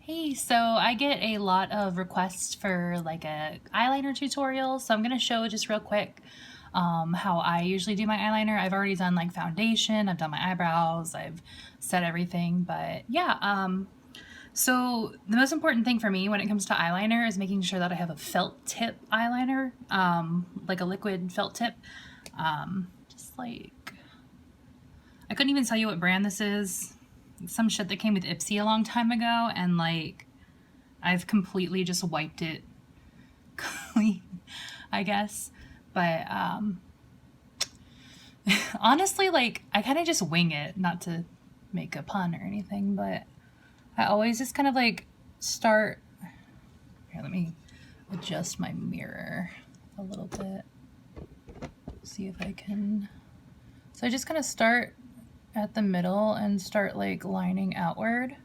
Hey, so I get a lot of requests for like a eyeliner tutorial, so I'm gonna show just real quick how I usually do my eyeliner. I've already done like foundation, I've done my eyebrows, I've set everything, but yeah. So the most important thing for me when it comes to eyeliner is making sure that I have a felt tip eyeliner, like a liquid felt tip. Just like, I couldn't even tell you what brand this is. Some shit that came with Ipsy a long time ago, and like I've completely just wiped it clean, I guess. But honestly, like I kind of just wing it, not to make a pun or anything, but I always just kind of like start. Here, let me adjust my mirror a little bit. See if I can. So I just kind of start at the middle and start like lining outward.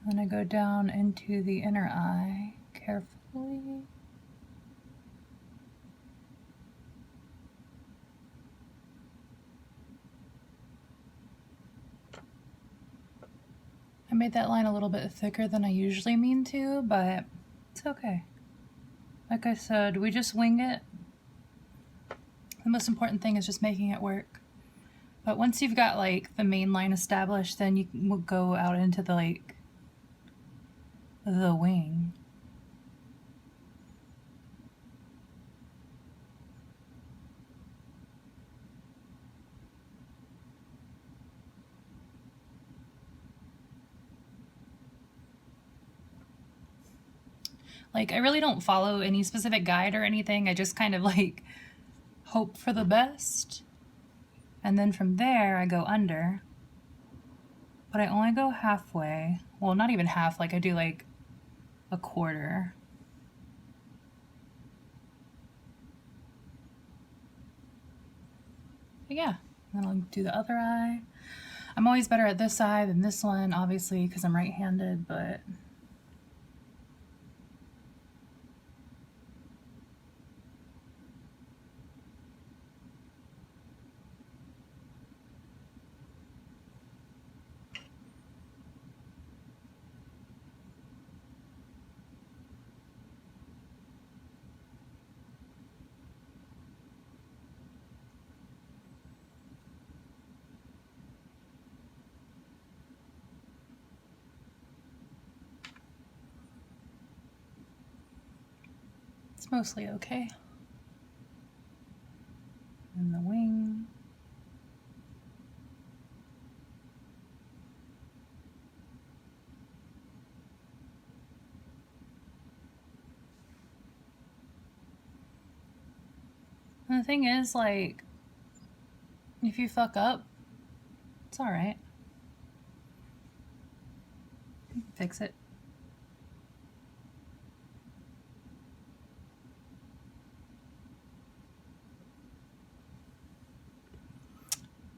Then I go down into the inner eye carefully. I made that line a little bit thicker than I usually mean to, but it's okay. Like I said, we just wing it. The most important thing is just making it work. But once you've got like the main line established, then you will go out into the like the wing. Like I really don't follow any specific guide or anything. I just kind of like hope for the best. And then from there I go under. But I only go halfway. Well, not even half, like I do like a quarter. But yeah, then I'll do the other eye. I'm always better at this eye than this one, obviously, because I'm right-handed, but it's mostly okay. And the wing. And the thing is, like, if you fuck up, it's alright. You can fix it.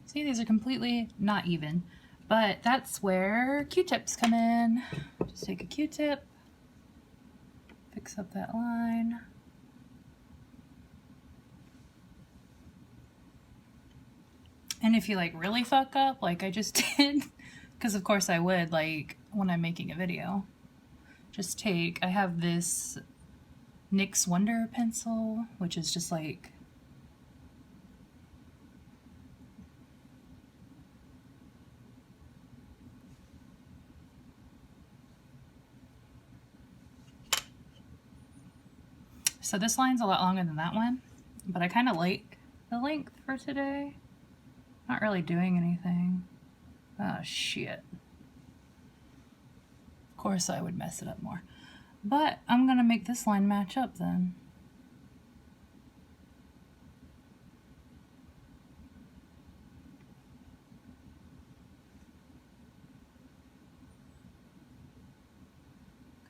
See, these are completely not even, but that's where Q-tips come in. Just take a Q-tip, fix up that line. And if you like really fuck up, like I just did, because of course I would, like when I'm making a video, just take, I have this NYX Wonder pencil, which is just like, so this line's a lot longer than that one, but I kind of like the length for today. Not really doing anything. Oh shit. Of course I would mess it up more. But I'm gonna make this line match up then.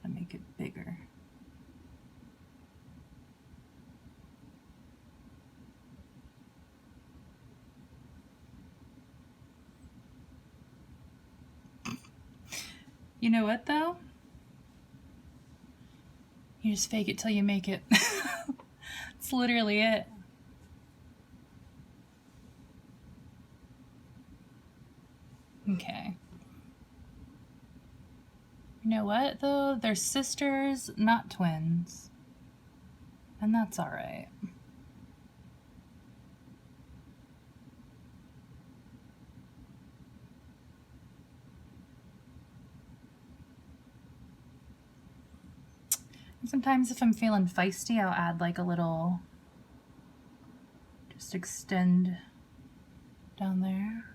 Gonna make it bigger. You know what though? You just fake it till you make it. It's literally it. Okay. You know what, though? They're sisters, not twins. And that's all right. Sometimes if I'm feeling feisty, I'll add like a little, just extend down there.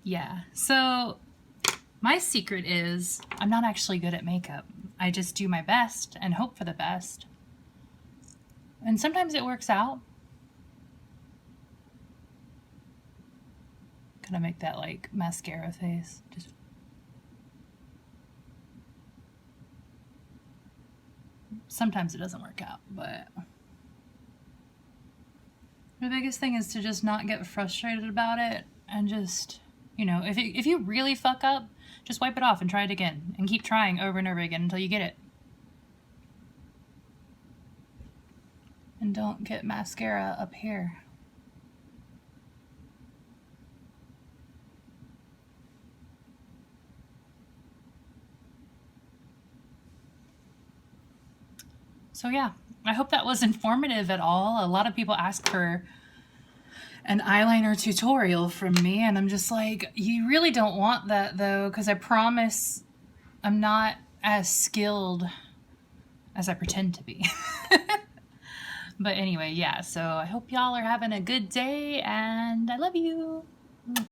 Yeah, so my secret is I'm not actually good at makeup. I just do my best and hope for the best. And sometimes it works out. Gonna make that like mascara face. Just sometimes it doesn't work out, but the biggest thing is to just not get frustrated about it and just, you know, if you really fuck up, just wipe it off and try it again and keep trying over and over again until you get it. And don't get mascara up here. So yeah, I hope that was informative at all. A lot of people ask for an eyeliner tutorial from me, and I'm just like, you really don't want that though, because I promise I'm not as skilled as I pretend to be. But anyway, yeah, so I hope y'all are having a good day, and I love you.